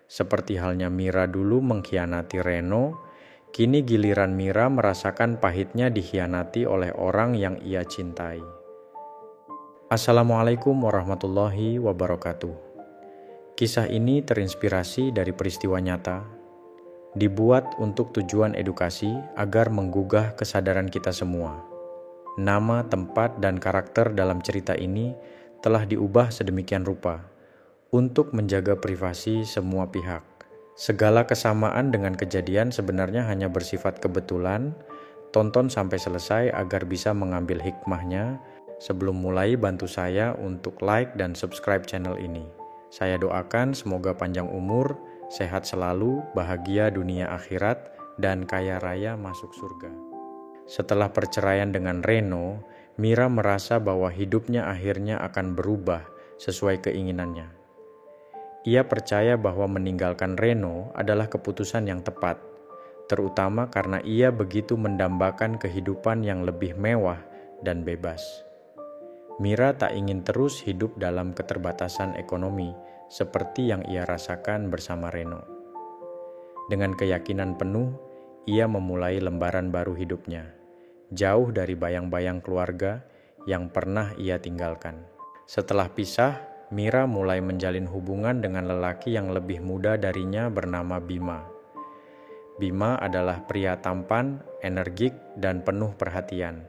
Seperti halnya Mira dulu mengkhianati Reno, kini giliran Mira merasakan pahitnya dikhianati oleh orang yang ia cintai. Assalamualaikum warahmatullahi wabarakatuh. Kisah ini terinspirasi dari peristiwa nyata, dibuat untuk tujuan edukasi agar menggugah kesadaran kita semua. Nama, tempat, dan karakter dalam cerita ini telah diubah sedemikian rupa untuk menjaga privasi semua pihak. Segala kesamaan dengan kejadian sebenarnya hanya bersifat kebetulan. Tonton sampai selesai agar bisa mengambil hikmahnya. Sebelum mulai, bantu saya untuk like dan subscribe channel ini. Saya doakan semoga panjang umur, sehat selalu, bahagia dunia akhirat, dan kaya raya masuk surga. Setelah perceraian dengan Reno, Mira merasa bahwa hidupnya akhirnya akan berubah sesuai keinginannya. Ia percaya bahwa meninggalkan Reno adalah keputusan yang tepat, terutama karena ia begitu mendambakan kehidupan yang lebih mewah dan bebas. Mira tak ingin terus hidup dalam keterbatasan ekonomi seperti yang ia rasakan bersama Reno. Dengan keyakinan penuh, ia memulai lembaran baru hidupnya, jauh dari bayang-bayang keluarga yang pernah ia tinggalkan. Setelah pisah, Mira mulai menjalin hubungan dengan lelaki yang lebih muda darinya bernama Bima. Bima adalah pria tampan, energik, dan penuh perhatian.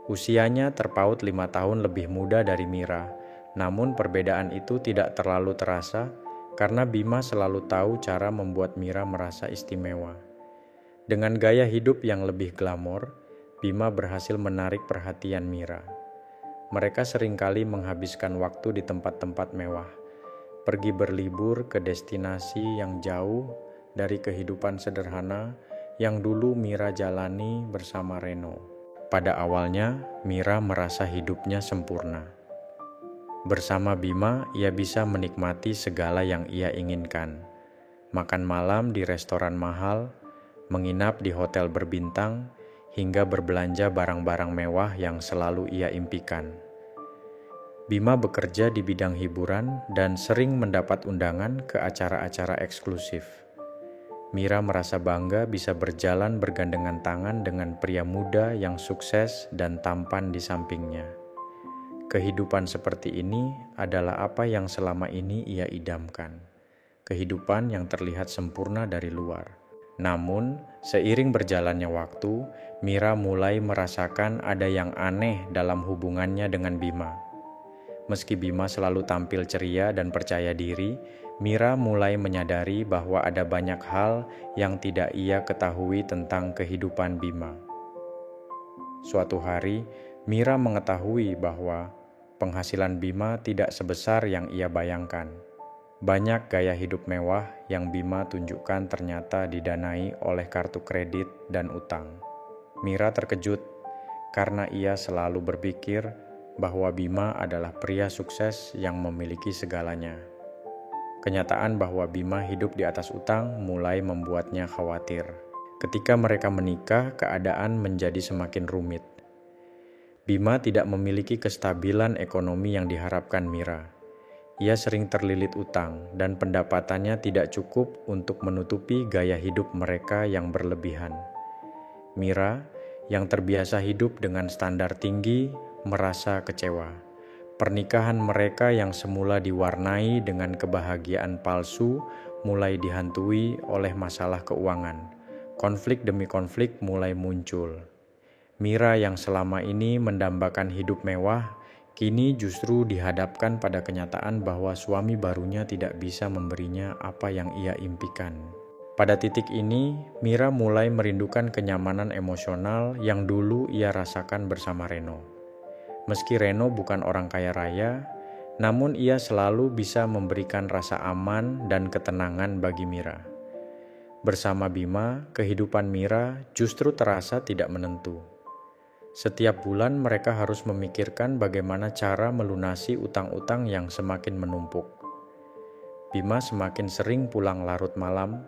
Usianya terpaut 5 tahun lebih muda dari Mira, namun perbedaan itu tidak terlalu terasa karena Bima selalu tahu cara membuat Mira merasa istimewa. Dengan gaya hidup yang lebih glamor, Bima berhasil menarik perhatian Mira. Mereka seringkali menghabiskan waktu di tempat-tempat mewah, pergi berlibur ke destinasi yang jauh dari kehidupan sederhana yang dulu Mira jalani bersama Reno. Pada awalnya, Mira merasa hidupnya sempurna. Bersama Bima, ia bisa menikmati segala yang ia inginkan. Makan malam di restoran mahal, menginap di hotel berbintang, hingga berbelanja barang-barang mewah yang selalu ia impikan. Bima bekerja di bidang hiburan dan sering mendapat undangan ke acara-acara eksklusif. Mira merasa bangga bisa berjalan bergandengan tangan dengan pria muda yang sukses dan tampan di sampingnya. Kehidupan seperti ini adalah apa yang selama ini ia idamkan. Kehidupan yang terlihat sempurna dari luar. Namun, seiring berjalannya waktu, Mira mulai merasakan ada yang aneh dalam hubungannya dengan Bima. Meski Bima selalu tampil ceria dan percaya diri, Mira mulai menyadari bahwa ada banyak hal yang tidak ia ketahui tentang kehidupan Bima. Suatu hari, Mira mengetahui bahwa penghasilan Bima tidak sebesar yang ia bayangkan. Banyak gaya hidup mewah yang Bima tunjukkan ternyata didanai oleh kartu kredit dan utang. Mira terkejut karena ia selalu berpikir bahwa Bima adalah pria sukses yang memiliki segalanya. Kenyataan bahwa Bima hidup di atas utang mulai membuatnya khawatir. Ketika mereka menikah, keadaan menjadi semakin rumit. Bima tidak memiliki kestabilan ekonomi yang diharapkan Mira. Ia sering terlilit utang dan pendapatannya tidak cukup untuk menutupi gaya hidup mereka yang berlebihan. Mira, yang terbiasa hidup dengan standar tinggi, merasa kecewa. Pernikahan mereka yang semula diwarnai dengan kebahagiaan palsu mulai dihantui oleh masalah keuangan. Konflik demi konflik mulai muncul. Mira yang selama ini mendambakan hidup mewah, kini justru dihadapkan pada kenyataan bahwa suami barunya tidak bisa memberinya apa yang ia impikan. Pada titik ini, Mira mulai merindukan kenyamanan emosional yang dulu ia rasakan bersama Reno. Meski Reno bukan orang kaya raya, namun ia selalu bisa memberikan rasa aman dan ketenangan bagi Mira. Bersama Bima, kehidupan Mira justru terasa tidak menentu. Setiap bulan mereka harus memikirkan bagaimana cara melunasi utang-utang yang semakin menumpuk. Bima semakin sering pulang larut malam,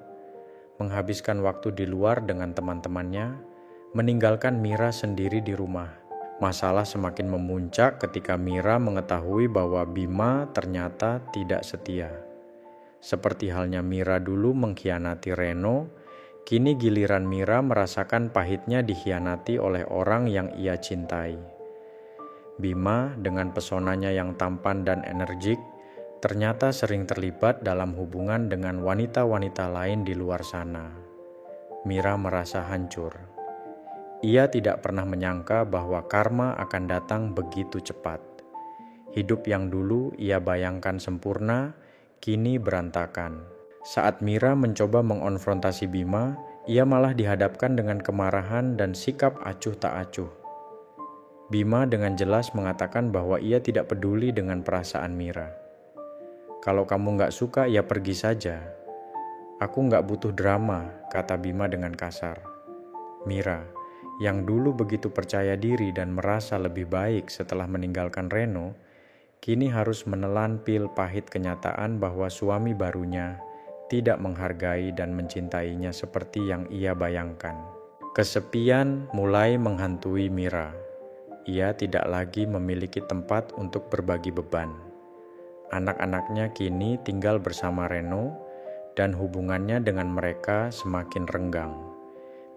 menghabiskan waktu di luar dengan teman-temannya, meninggalkan Mira sendiri di rumah. Masalah semakin memuncak ketika Mira mengetahui bahwa Bima ternyata tidak setia. Seperti halnya Mira dulu mengkhianati Reno, kini giliran Mira merasakan pahitnya dikhianati oleh orang yang ia cintai. Bima dengan pesonanya yang tampan dan energik, ternyata sering terlibat dalam hubungan dengan wanita-wanita lain di luar sana. Mira merasa hancur. Ia tidak pernah menyangka bahwa karma akan datang begitu cepat. Hidup yang dulu ia bayangkan sempurna, kini berantakan. Saat Mira mencoba mengonfrontasi Bima, ia malah dihadapkan dengan kemarahan dan sikap acuh tak acuh. Bima dengan jelas mengatakan bahwa ia tidak peduli dengan perasaan Mira. "Kalau kamu nggak suka, ya pergi saja. Aku nggak butuh drama," kata Bima dengan kasar. Mira, yang dulu begitu percaya diri dan merasa lebih baik setelah meninggalkan Reno, kini harus menelan pil pahit kenyataan bahwa suami barunya tidak menghargai dan mencintainya seperti yang ia bayangkan. Kesepian mulai menghantui Mira. Ia tidak lagi memiliki tempat untuk berbagi beban. Anak-anaknya kini tinggal bersama Reno dan hubungannya dengan mereka semakin renggang.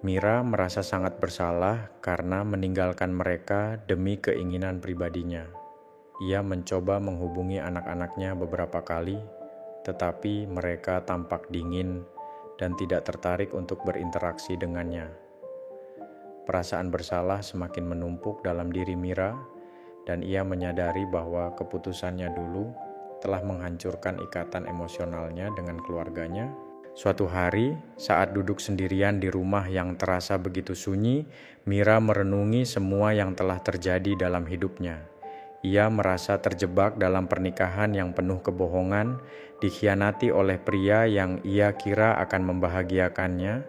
Mira merasa sangat bersalah karena meninggalkan mereka demi keinginan pribadinya. Ia mencoba menghubungi anak-anaknya beberapa kali, tetapi mereka tampak dingin dan tidak tertarik untuk berinteraksi dengannya. Perasaan bersalah semakin menumpuk dalam diri Mira, dan ia menyadari bahwa keputusannya dulu telah menghancurkan ikatan emosionalnya dengan keluarganya. Suatu hari, saat duduk sendirian di rumah yang terasa begitu sunyi, Mira merenungi semua yang telah terjadi dalam hidupnya. Ia merasa terjebak dalam pernikahan yang penuh kebohongan, dikhianati oleh pria yang ia kira akan membahagiakannya,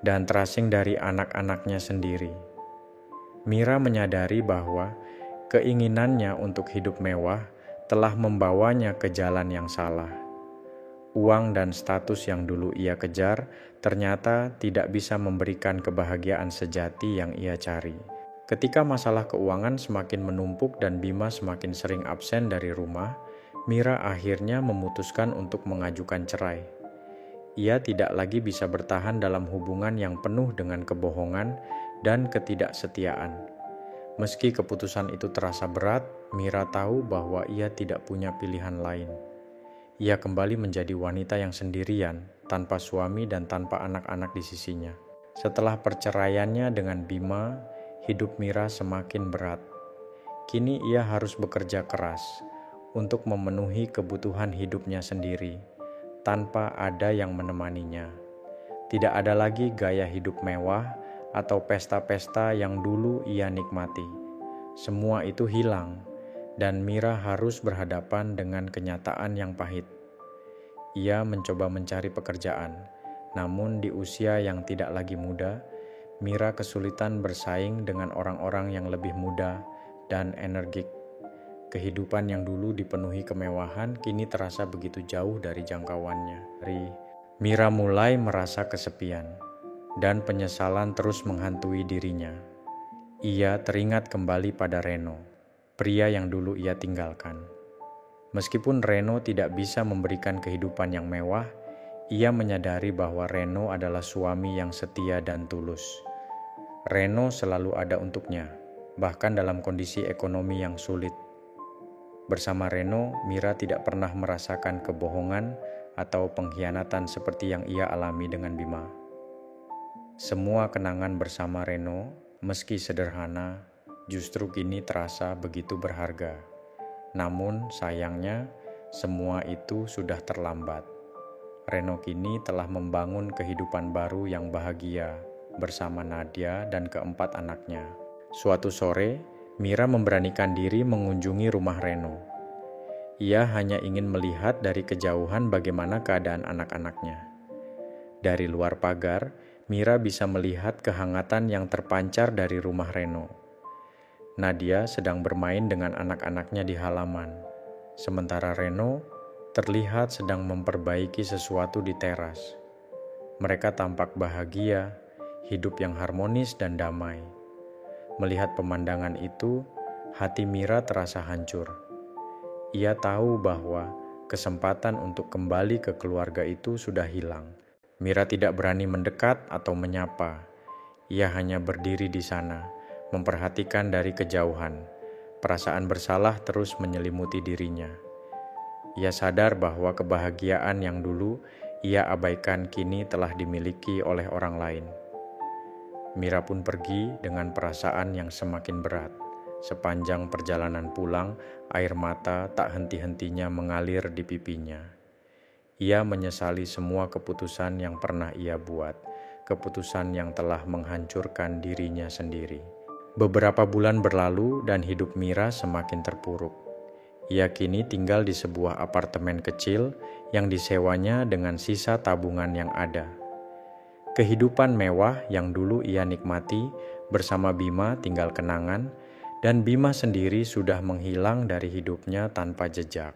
dan terasing dari anak-anaknya sendiri. Mira menyadari bahwa keinginannya untuk hidup mewah telah membawanya ke jalan yang salah. Uang dan status yang dulu ia kejar ternyata tidak bisa memberikan kebahagiaan sejati yang ia cari. Ketika masalah keuangan semakin menumpuk dan Bima semakin sering absen dari rumah, Mira akhirnya memutuskan untuk mengajukan cerai. Ia tidak lagi bisa bertahan dalam hubungan yang penuh dengan kebohongan dan ketidaksetiaan. Meski keputusan itu terasa berat, Mira tahu bahwa ia tidak punya pilihan lain. Ia kembali menjadi wanita yang sendirian, tanpa suami dan tanpa anak-anak di sisinya. Setelah perceraiannya dengan Bima, hidup Mira semakin berat. Kini ia harus bekerja keras untuk memenuhi kebutuhan hidupnya sendiri, tanpa ada yang menemaninya. Tidak ada lagi gaya hidup mewah atau pesta-pesta yang dulu ia nikmati. Semua itu hilang, dan Mira harus berhadapan dengan kenyataan yang pahit. Ia mencoba mencari pekerjaan, namun di usia yang tidak lagi muda, Mira kesulitan bersaing dengan orang-orang yang lebih muda dan energik. Kehidupan yang dulu dipenuhi kemewahan kini terasa begitu jauh dari jangkauannya. Mira mulai merasa kesepian, dan penyesalan terus menghantui dirinya. Ia teringat kembali pada Reno, pria yang dulu ia tinggalkan. Meskipun Reno tidak bisa memberikan kehidupan yang mewah, ia menyadari bahwa Reno adalah suami yang setia dan tulus. Reno selalu ada untuknya, bahkan dalam kondisi ekonomi yang sulit. Bersama Reno, Mira tidak pernah merasakan kebohongan atau pengkhianatan seperti yang ia alami dengan Bima. Semua kenangan bersama Reno, meski sederhana, justru kini terasa begitu berharga. Namun sayangnya, semua itu sudah terlambat. Reno kini telah membangun kehidupan baru yang bahagia bersama Nadia dan keempat anaknya. Suatu sore, Mira memberanikan diri mengunjungi rumah Reno. Ia hanya ingin melihat dari kejauhan bagaimana keadaan anak-anaknya. Dari luar pagar, Mira bisa melihat kehangatan yang terpancar dari rumah Reno. Nadia sedang bermain dengan anak-anaknya di halaman, sementara Reno terlihat sedang memperbaiki sesuatu di teras. Mereka tampak bahagia, hidup yang harmonis dan damai. Melihat pemandangan itu, hati Mira terasa hancur. Ia tahu bahwa Kesempatan untuk kembali ke keluarga itu sudah hilang. Mira tidak berani mendekat atau menyapa. Ia hanya berdiri di sana, memperhatikan dari kejauhan. Perasaan bersalah terus menyelimuti dirinya. Ia sadar bahwa kebahagiaan yang dulu ia abaikan kini telah dimiliki oleh orang lain. Mira pun pergi dengan perasaan yang semakin berat. Sepanjang perjalanan pulang, air mata tak henti-hentinya mengalir di pipinya. Ia menyesali semua keputusan yang pernah ia buat, keputusan yang telah menghancurkan dirinya sendiri. Beberapa bulan berlalu dan hidup Mira semakin terpuruk. Ia kini tinggal di sebuah apartemen kecil yang disewanya dengan sisa tabungan yang ada. Kehidupan mewah yang dulu ia nikmati bersama Bima tinggal kenangan, dan Bima sendiri sudah menghilang dari hidupnya tanpa jejak.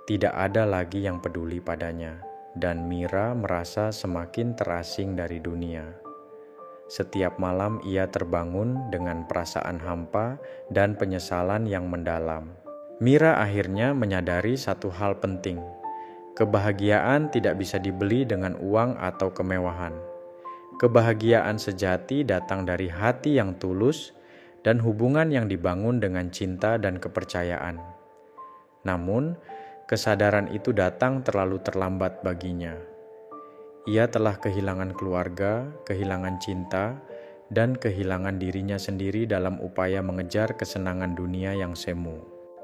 Tidak ada lagi yang peduli padanya, dan Mira merasa semakin terasing dari dunia. Setiap malam ia terbangun dengan perasaan hampa dan penyesalan yang mendalam. Mira akhirnya menyadari satu hal penting. Kebahagiaan tidak bisa dibeli dengan uang atau kemewahan. Kebahagiaan sejati datang dari hati yang tulus dan hubungan yang dibangun dengan cinta dan kepercayaan. Namun, kesadaran itu datang terlalu terlambat baginya. Ia telah kehilangan keluarga, kehilangan cinta, dan kehilangan dirinya sendiri dalam upaya mengejar kesenangan dunia yang semu.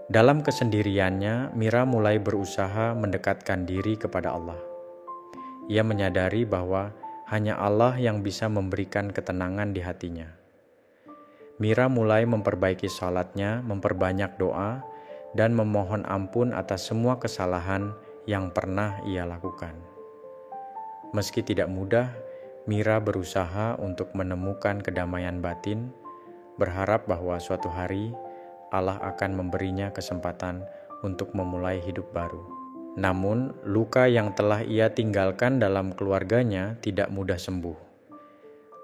Dalam kesendiriannya, Mira mulai berusaha mendekatkan diri kepada Allah. Ia menyadari bahwa hanya Allah yang bisa memberikan ketenangan di hatinya. Mira mulai memperbaiki salatnya, memperbanyak doa, dan memohon ampun atas semua kesalahan yang pernah ia lakukan. Meski tidak mudah, Mira berusaha untuk menemukan kedamaian batin, berharap bahwa suatu hari Allah akan memberinya kesempatan untuk memulai hidup baru. Namun, luka yang telah ia tinggalkan dalam keluarganya tidak mudah sembuh.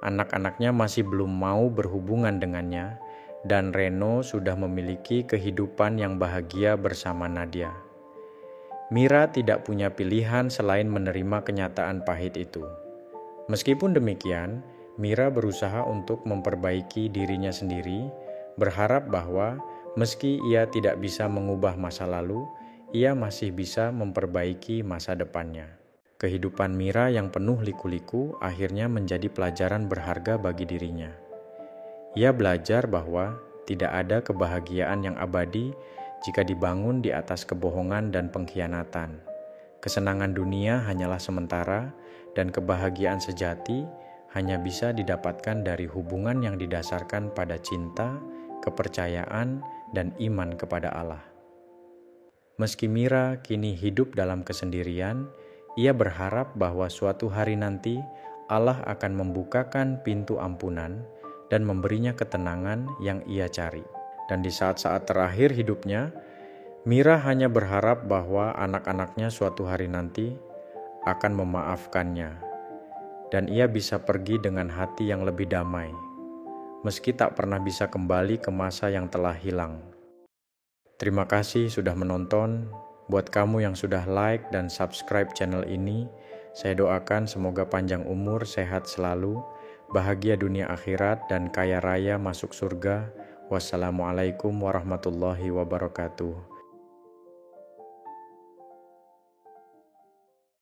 Anak-anaknya masih belum mau berhubungan dengannya, dan Reno sudah memiliki kehidupan yang bahagia bersama Nadia. Mira tidak punya pilihan selain menerima kenyataan pahit itu. Meskipun demikian, Mira berusaha untuk memperbaiki dirinya sendiri, berharap bahwa meski ia tidak bisa mengubah masa lalu, ia masih bisa memperbaiki masa depannya. Kehidupan Mira yang penuh liku-liku akhirnya menjadi pelajaran berharga bagi dirinya. Ia belajar bahwa tidak ada kebahagiaan yang abadi jika dibangun di atas kebohongan dan pengkhianatan. Kesenangan dunia hanyalah sementara, dan kebahagiaan sejati hanya bisa didapatkan dari hubungan yang didasarkan pada cinta, kepercayaan, dan iman kepada Allah. Meski Mira kini hidup dalam kesendirian, ia berharap bahwa suatu hari nanti Allah akan membukakan pintu ampunan dan memberinya ketenangan yang ia cari. Dan di saat-saat terakhir hidupnya, Mira hanya berharap bahwa anak-anaknya suatu hari nanti akan memaafkannya, dan ia bisa pergi dengan hati yang lebih damai, meski tak pernah bisa kembali ke masa yang telah hilang. Terima kasih sudah menonton. Buat kamu yang sudah like dan subscribe channel ini, saya doakan semoga panjang umur, sehat selalu, bahagia dunia akhirat, dan kaya raya masuk surga. Wassalamualaikum warahmatullahi wabarakatuh.